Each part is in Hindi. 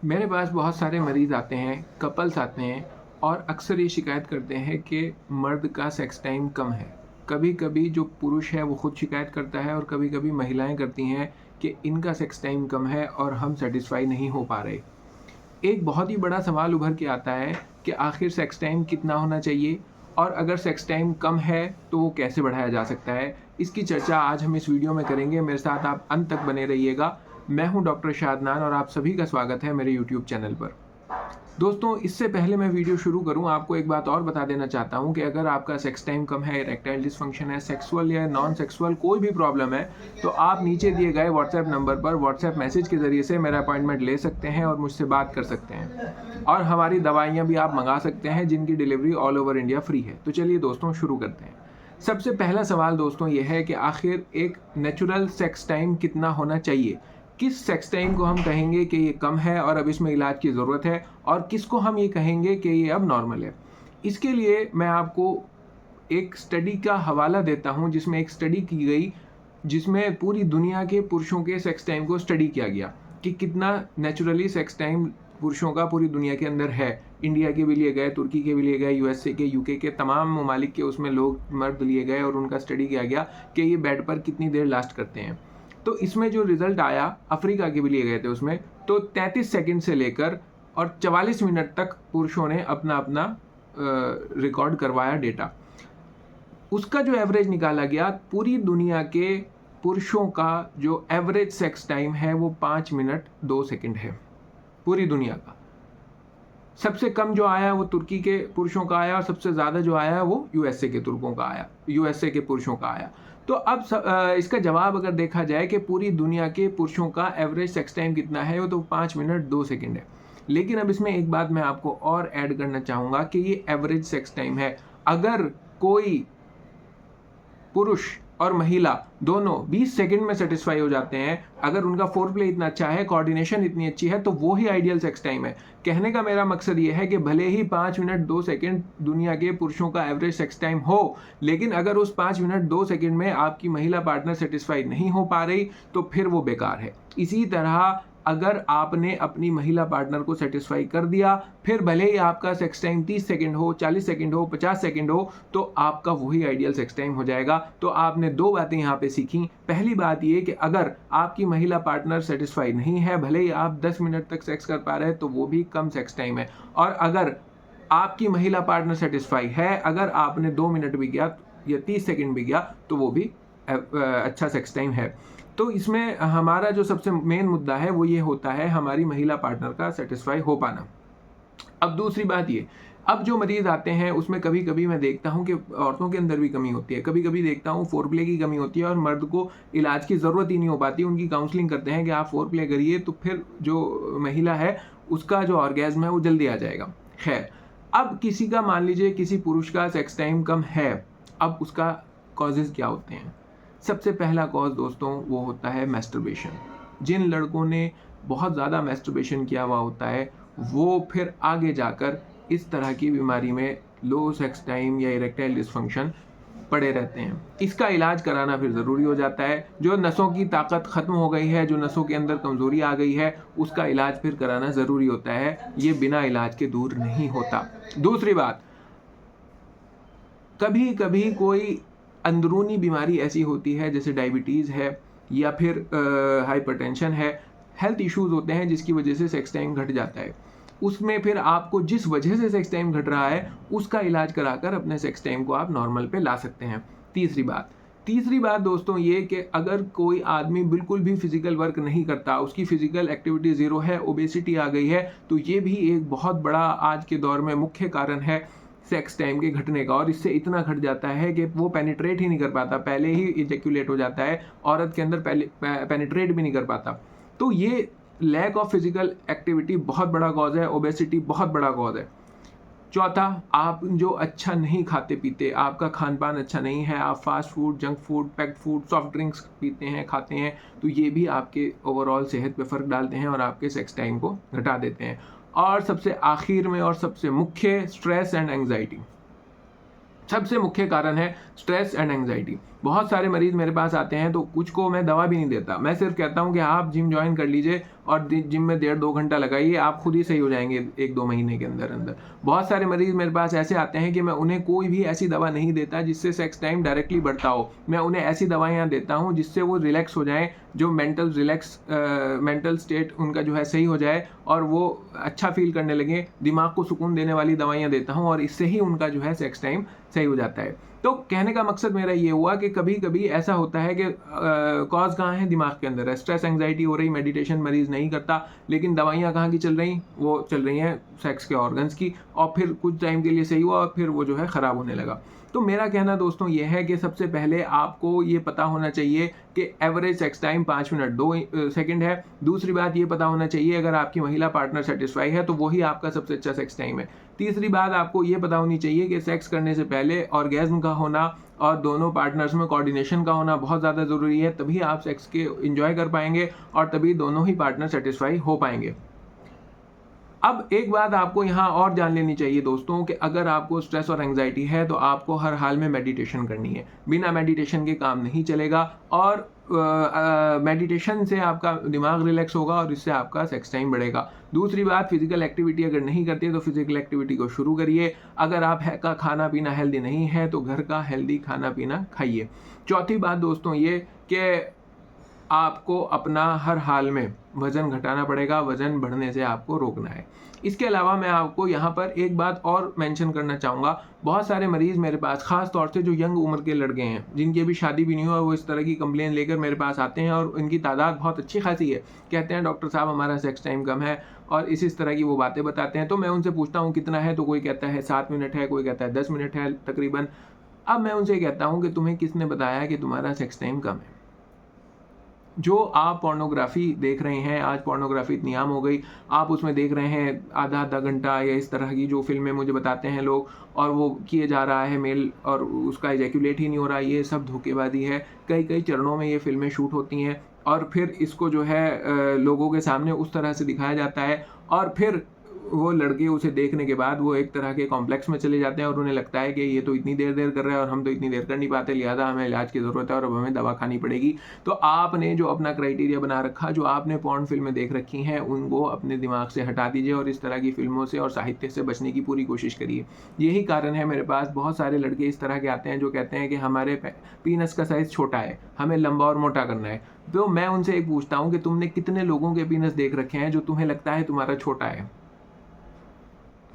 मेरे पास बहुत सारे मरीज़ आते हैं, कपल्स आते हैं और अक्सर ये शिकायत करते हैं कि मर्द का सेक्स टाइम कम है। कभी-कभी जो पुरुष है वो खुद शिकायत करता है और कभी-कभी महिलाएं करती हैं कि इनका सेक्स टाइम कम है और हम सैटिस्फाई नहीं हो पा रहे। एक बहुत ही बड़ा सवाल उभर के आता है कि आखिर सेक्स टाइम कितना होना चाहिए और अगर सेक्स टाइम कम है तो वो कैसे बढ़ाया जा सकता है। इसकी चर्चा आज हम इस वीडियो में करेंगे। मेरे साथ आप अंत तक बने रहिएगा। मैं हूं डॉक्टर शादनान और आप सभी का स्वागत है मेरे यूट्यूब चैनल पर। दोस्तों, इससे पहले मैं वीडियो शुरू करूं, आपको एक बात और बता देना चाहता हूं कि अगर आपका सेक्स टाइम कम है, इरेक्टाइल डिसफंक्शन है, सेक्सुअल या नॉन सेक्सुअल कोई भी प्रॉब्लम है, तो आप नीचे दिए गए व्हाट्सएप नंबर पर व्हाट्सएप मैसेज के ज़रिए से मेरा अपॉइंटमेंट ले सकते हैं और मुझसे बात कर सकते हैं। और हमारी दवाइयाँ भी आप मंगा सकते हैं जिनकी delivery all over India free है। तो चलिए दोस्तों, शुरू करते हैं। सबसे पहला सवाल दोस्तों ये है कि आखिर एक नेचुरल सेक्स टाइम कितना होना चाहिए। किस सेक्स टाइम को हम कहेंगे कि ये कम है और अब इसमें इलाज की ज़रूरत है, और किसको हम ये कहेंगे कि ये अब नॉर्मल है। इसके लिए मैं आपको एक स्टडी का हवाला देता हूँ जिसमें एक स्टडी की गई, जिसमें पूरी दुनिया के पुरुषों के सेक्स टाइम को स्टडी किया गया कि कितना नेचुरली सेक्स टाइम पुरुषों का पूरी दुनिया के अंदर है। इंडिया के भी लिए गए, तुर्की के भी लिए गए, यूएसए के, यूके के, तमाम ममालिक के उसमें लोग मर्द लिए गए और उनका स्टडी किया गया कि ये बेड पर कितनी देर लास्ट करते हैं। तो इसमें जो रिजल्ट आया, अफ्रीका के भी लिए गए थे उसमें, तो 33 सेकंड से लेकर और 44 मिनट तक पुरुषों ने अपना अपना रिकॉर्ड करवाया डेटा। उसका जो एवरेज निकाला गया, पूरी दुनिया के पुरुषों का जो एवरेज सेक्स टाइम है वो 5 मिनट 2 सेकंड है पूरी दुनिया का। सबसे कम जो आया वो तुर्की के पुरुषों का आया और सबसे ज़्यादा जो आया वो यूएसए के तुर्कों का आया, यूएसए के पुरुषों का आया। तो अब इसका जवाब अगर देखा जाए कि पूरी दुनिया के पुरुषों का एवरेज सेक्स टाइम कितना है, वो तो 5 मिनट 2 सेकंड है। लेकिन अब इसमें एक बात मैं आपको और ऐड करना चाहूँगा कि ये एवरेज सेक्स टाइम है। अगर कोई पुरुष और महिला दोनों 20 सेकंड में सेटिस्फाई हो जाते हैं, अगर उनका फोरप्ले इतना अच्छा है, कोऑर्डिनेशन इतनी अच्छी है, तो वो ही आइडियल सेक्स टाइम है। कहने का मेरा मकसद ये है कि भले ही 5 मिनट 2 सेकंड दुनिया के पुरुषों का एवरेज सेक्स टाइम हो, लेकिन अगर उस 5 मिनट 2 सेकंड में आपकी महिला पार्टनर सेटिस्फाई नहीं हो पा रही तो फिर वो बेकार है। इसी तरह अगर आपने अपनी महिला पार्टनर को सेटिस्फाई कर दिया, फिर भले ही आपका सेक्स टाइम 30 सेकंड हो, 40 सेकंड हो, 50 सेकंड हो, तो आपका वही आइडियल सेक्स टाइम हो जाएगा। तो आपने दो बातें यहाँ पे सीखी। पहली बात ये कि अगर आपकी महिला पार्टनर सेटिस्फाई नहीं है, भले ही आप 10 मिनट तक सेक्स कर पा रहे हैं, तो वो भी कम सेक्स टाइम है। और अगर आपकी महिला पार्टनर सेटिस्फाई है, अगर आपने 2 मिनट भी किया या 30 सेकंड भी किया, तो वो भी अच्छा सेक्स टाइम है। तो इसमें हमारा जो सबसे मेन मुद्दा है वो ये होता है हमारी महिला पार्टनर का सेटिस्फाई हो पाना। अब दूसरी बात ये, अब जो मरीज आते हैं उसमें कभी कभी मैं देखता हूँ कि औरतों के अंदर भी कमी होती है, कभी कभी देखता हूँ फोरप्ले की कमी होती है और मर्द को इलाज की ज़रूरत ही नहीं हो पाती। उनकी काउंसलिंग करते हैं कि आप फोरप्ले करिए तो फिर जो महिला है उसका जो ऑर्गेज्म है वो जल्दी आ जाएगा। खैर, अब किसी का मान लीजिए किसी पुरुष का सेक्स टाइम कम है, अब उसका कॉजेज़ क्या होते हैं। सबसे पहला कॉज दोस्तों वो होता है मैस्टरबेशन। जिन लड़कों ने बहुत ज़्यादा मैस्टरबेशन किया हुआ होता है, वो फिर आगे जाकर इस तरह की बीमारी में, लो सेक्स टाइम या इरेक्टाइल डिसफंक्शन, पड़े रहते हैं। इसका इलाज कराना फिर ज़रूरी हो जाता है। जो नसों की ताकत ख़त्म हो गई है, जो नसों के अंदर कमज़ोरी आ गई है, उसका इलाज फिर कराना ज़रूरी होता है। ये बिना इलाज के दूर नहीं होता। दूसरी बात, कभी कभी कोई अंदरूनी बीमारी ऐसी होती है जैसे डायबिटीज़ है या फिर हाइपरटेंशन है, हेल्थ इश्यूज होते हैं जिसकी वजह से सेक्स टाइम घट जाता है। उसमें फिर आपको जिस वजह से सेक्स टाइम घट रहा है उसका इलाज कराकर अपने सेक्स टाइम को आप नॉर्मल पे ला सकते हैं। तीसरी बात दोस्तों ये कि अगर कोई आदमी बिल्कुल भी फिजिकल वर्क नहीं करता, उसकी फिजिकल एक्टिविटी ज़ीरो है, ओबेसिटी आ गई है, तो ये भी एक बहुत बड़ा आज के दौर में मुख्य कारण है सेक्स टाइम के घटने का। और इससे इतना घट जाता है कि वो पेनिट्रेट ही नहीं कर पाता, पहले ही इजेक्यूलेट हो जाता है, औरत के अंदर पहले पेनिट्रेट भी नहीं कर पाता। तो ये लैक ऑफ फिजिकल एक्टिविटी बहुत बड़ा कॉज है, ओबेसिटी बहुत बड़ा कॉज है। चौथा, आप जो अच्छा नहीं खाते पीते, आपका खान पान अच्छा नहीं है, आप fast food, junk food, packed food, soft drinks पीते हैं, खाते हैं, तो ये भी आपके ओवरऑल सेहत पे फ़र्क डालते हैं और आपके सेक्स टाइम को घटा देते हैं। और सबसे आखिर में और सबसे मुख्य, स्ट्रेस एंड एंग्जाइटी। सबसे मुख्य कारण है स्ट्रेस एंड एंग्जाइटी। बहुत सारे मरीज़ मेरे पास आते हैं तो कुछ को मैं दवा भी नहीं देता, मैं सिर्फ कहता हूँ कि आप जिम जॉइन कर लीजिए और जिम में 1.5-2 घंटा लगाइए, आप खुद ही सही हो जाएंगे 1-2 महीने के अंदर अंदर। बहुत सारे मरीज़ मेरे पास ऐसे आते हैं कि मैं उन्हें कोई भी ऐसी दवा नहीं देता जिससे सेक्स टाइम डायरेक्टली बढ़ता हो, मैं उन्हें ऐसी दवाइयाँ देता हूँ जिससे वो रिलैक्स हो जाएँ, जो मेंटल स्टेट उनका जो है सही हो जाए और वो अच्छा फील करने लगे, दिमाग को सुकून देने वाली दवाइयाँ देता हूँ और इससे ही उनका जो है सेक्स टाइम सही हो जाता है। तो कहने का मकसद मेरा ये हुआ कि कभी-कभी ऐसा होता है कि कॉज़ कहाँ है, दिमाग के अंदर है, स्ट्रेस एंग्जायटी हो रही, मेडिटेशन मरीज़ नहीं करता, लेकिन दवाइयाँ कहाँ की चल रही, वो चल रही हैं सेक्स के ऑर्गन्स की, और फिर कुछ टाइम के लिए सही हुआ और फिर वो जो है ख़राब होने लगा। तो मेरा कहना दोस्तों ये है कि सबसे पहले आपको ये पता होना चाहिए कि average sex time 5 minute 2 second है। दूसरी बात ये पता होना चाहिए अगर आपकी महिला पार्टनर सैटिस्फाई है तो वही आपका सबसे अच्छा सेक्स टाइम है। तीसरी बात आपको ये पता होनी चाहिए कि सेक्स करने से पहले ऑर्गेज़्म का होना और दोनों पार्टनर्स में कोऑर्डिनेशन का होना बहुत ज़्यादा ज़रूरी है, तभी आप सेक्स के एंजॉय कर पाएंगे और तभी दोनों ही पार्टनर सैटिस्फाई हो पाएंगे। अब एक बात आपको यहाँ और जान लेनी चाहिए दोस्तों कि अगर आपको स्ट्रेस और एंग्जायटी है तो आपको हर हाल में मेडिटेशन करनी है। बिना मेडिटेशन के काम नहीं चलेगा और मेडिटेशन से आपका दिमाग रिलैक्स होगा और इससे आपका सेक्स टाइम बढ़ेगा। दूसरी बात, फिजिकल एक्टिविटी अगर नहीं करते तो फिजिकल एक्टिविटी को शुरू करिए। अगर आप का खाना पीना हेल्दी नहीं है तो घर का हेल्दी खाना पीना खाइए। चौथी बात दोस्तों ये कि आपको अपना हर हाल में वज़न घटाना पड़ेगा, वज़न बढ़ने से आपको रोकना है। इसके अलावा मैं आपको यहाँ पर एक बात और मेंशन करना चाहूँगा, बहुत सारे मरीज़ मेरे पास, ख़ास तौर से जो यंग उम्र के लड़के हैं, जिनकी अभी शादी भी नहीं हुई, वो इस तरह की कंप्लेन लेकर मेरे पास आते हैं और इनकी तादाद बहुत अच्छी खासी है। कहते हैं डॉक्टर साहब हमारा सेक्स टाइम कम है और इस तरह की वो बातें बताते हैं। तो मैं उनसे पूछता हूँ कितना है, तो कोई कहता है 7 मिनट है, कोई कहता है 10 मिनट है तकरीबन। अब मैं उनसे कहता हूँ कि तुम्हें किसने बताया कि तुम्हारा सेक्स टाइम कम है? जो आप पोर्नोग्राफ़ी देख रहे हैं, आज पोर्नोग्राफ़ी इतनी आम हो गई, आप उसमें देख रहे हैं आधा-आधा घंटा या इस तरह की जो फ़िल्में मुझे बताते हैं लोग, और वो किए जा रहा है मेल और उसका इजैक्युलेट ही नहीं हो रहा, ये सब धोखेबाज़ी है। कई-कई चरणों में ये फ़िल्में शूट होती हैं और फिर इसको जो है लोगों के सामने उस तरह से दिखाया जाता है और फिर वो लड़के उसे देखने के बाद वो एक तरह के कॉम्प्लेक्स में चले जाते हैं और उन्हें लगता है कि ये तो इतनी देर कर रहा है और हम तो इतनी देर कर नहीं पाते, लिहाजा हमें इलाज की ज़रूरत है और अब हमें दवा खानी पड़ेगी। तो आपने जो अपना क्राइटेरिया बना रखा, जो आपने पॉर्न फ़िल्में देख रखी हैं, उनको अपने दिमाग से हटा दीजिए और इस तरह की फ़िल्मों से और साहित्य से बचने की पूरी कोशिश करिए। यही कारण है मेरे पास बहुत सारे लड़के इस तरह के आते हैं जो कहते हैं कि हमारे पीनस का साइज़ छोटा है, हमें लंबा और मोटा करना है। तो मैं उनसे एक पूछता हूँ कि तुमने कितने लोगों के पीनस देख रखे हैं जो तुम्हें लगता है तुम्हारा छोटा है?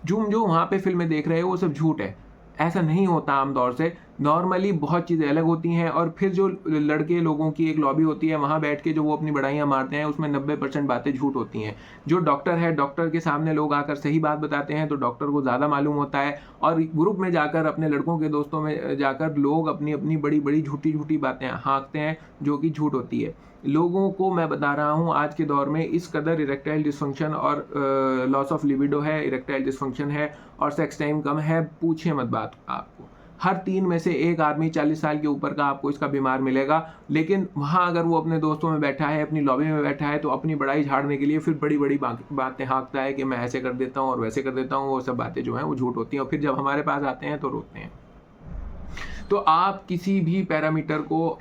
जो वहाँ पे फ़िल्में देख रहे हो वो सब झूठ है। ऐसा नहीं होता आम तौर से। नॉर्मली बहुत चीज़ें अलग होती हैं और फिर जो लड़के लोगों की एक लॉबी होती है, वहाँ बैठ के जो वो अपनी बड़ाइयाँ मारते हैं, उसमें 90% बातें झूठ होती हैं। जो डॉक्टर है, डॉक्टर के सामने लोग आकर सही बात बताते हैं तो डॉक्टर को ज़्यादा मालूम होता है, और ग्रुप में जाकर, अपने लड़कों के दोस्तों में जाकर लोग अपनी बड़ी-बड़ी झूठी-झूठी बातें हाँकते हैं जो कि झूठ होती है। लोगों को मैं बता रहा हूँ आज के दौर में इस कदर इरेक्टाइल डिस्फंक्शन और लॉस ऑफ लिबिडो है, इरेक्टाइल डिस्फंक्शन है और सेक्स टाइम कम है, पूछिए मत बात आपको। हर 3 में से 1 आदमी 40 साल के ऊपर का आपको इसका बीमार मिलेगा, लेकिन वहाँ अगर वो अपने दोस्तों में बैठा है, अपनी लॉबी में बैठा है, तो अपनी बड़ाई झाड़ने के लिए फिर बड़ी-बड़ी बातें हाँकता है कि मैं ऐसे कर देता हूँ और वैसे कर देता हूँ। वो सब बातें जो हैं वो झूठ होती हैं और फिर जब हमारे पास आते हैं तो रोते हैं। तो आप किसी भी पैरामीटर को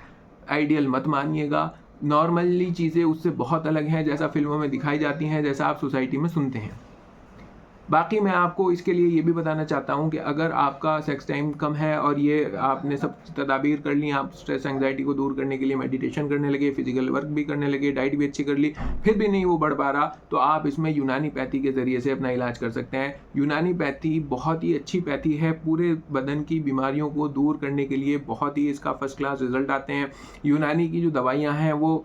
आइडियल मत मानिएगा। नॉर्मली चीज़ें उससे बहुत अलग हैं, जैसा फ़िल्मों में दिखाई जाती हैं, जैसा आप सोसाइटी में सुनते हैं। बाकी मैं आपको इसके लिए ये भी बताना चाहता हूँ कि अगर आपका सेक्स टाइम कम है और ये आपने सब तदाबीर कर ली, आप स्ट्रेस एंग्जायटी को दूर करने के लिए मेडिटेशन करने लगे, फिजिकल वर्क भी करने लगे, डाइट भी अच्छी कर ली, फिर भी नहीं वो बढ़ पा रहा, तो आप इसमें यूनानी पैथी के ज़रिए से अपना इलाज कर सकते हैं। यूनानी पैथी बहुत ही अच्छी पैथी है, पूरे बदन की बीमारियों को दूर करने के लिए बहुत ही इसका फर्स्ट क्लास रिजल्ट आते हैं। यूनानी की जो दवाइयाँ हैं वो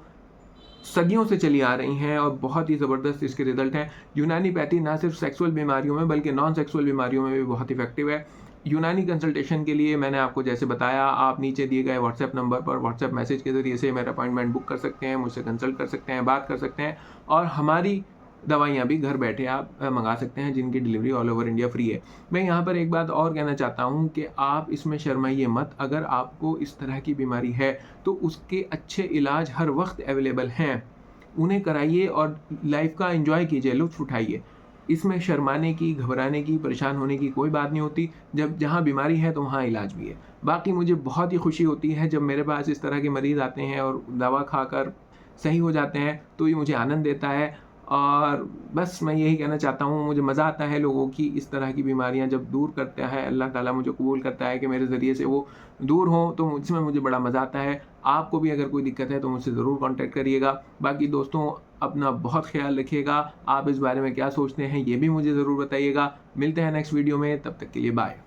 सदियों से चली आ रही हैं और बहुत ही ज़बरदस्त इसके रिज़ल्ट हैं। यूनानी पैथी ना सिर्फ सेक्सुअल बीमारियों में बल्कि नॉन सेक्सुअल बीमारियों में भी बहुत इफ़ेक्टिव है। यूनानी कंसल्टेशन के लिए मैंने आपको जैसे बताया, आप नीचे दिए गए व्हाट्सएप नंबर पर व्हाट्सएप मैसेज के ज़रिए से मेरा अपॉइंटमेंट बुक कर सकते हैं, मुझसे कंसल्ट कर सकते हैं, बात कर सकते हैं, और हमारी दवाइयाँ भी घर बैठे आप मंगा सकते हैं, जिनकी delivery all over India free है। मैं यहाँ पर एक बात और कहना चाहता हूँ कि आप इसमें शर्माइए मत। अगर आपको इस तरह की बीमारी है तो उसके अच्छे इलाज हर वक्त अवेलेबल हैं, उन्हें कराइए और लाइफ का एंजॉय कीजिए, लुत्फ़ उठाइए। इसमें शर्माने की, घबराने की, परेशान होने की कोई बात नहीं होती। जब जहाँ बीमारी है तो वहाँ इलाज भी है। बाकी मुझे बहुत ही खुशी होती है जब मेरे पास इस तरह के मरीज़ आते हैं और दवा खाकर सही हो जाते हैं, तो ये मुझे आनंद देता है। और बस मैं यही कहना चाहता हूँ, मुझे मज़ा आता है लोगों की इस तरह की बीमारियाँ जब दूर करता है अल्लाह ताला, मुझे कबूल करता है कि मेरे ज़रिए से वो दूर हों, तो इसमें मुझे बड़ा मज़ा आता है। आपको भी अगर कोई दिक्कत है तो मुझसे ज़रूर कॉन्टैक्ट करिएगा। बाकी दोस्तों, अपना बहुत ख़्याल रखिएगा। आप इस बारे में क्या सोचते हैं ये भी मुझे ज़रूर बताइएगा। मिलते हैं नेक्स्ट वीडियो में, तब तक के लिए बाय।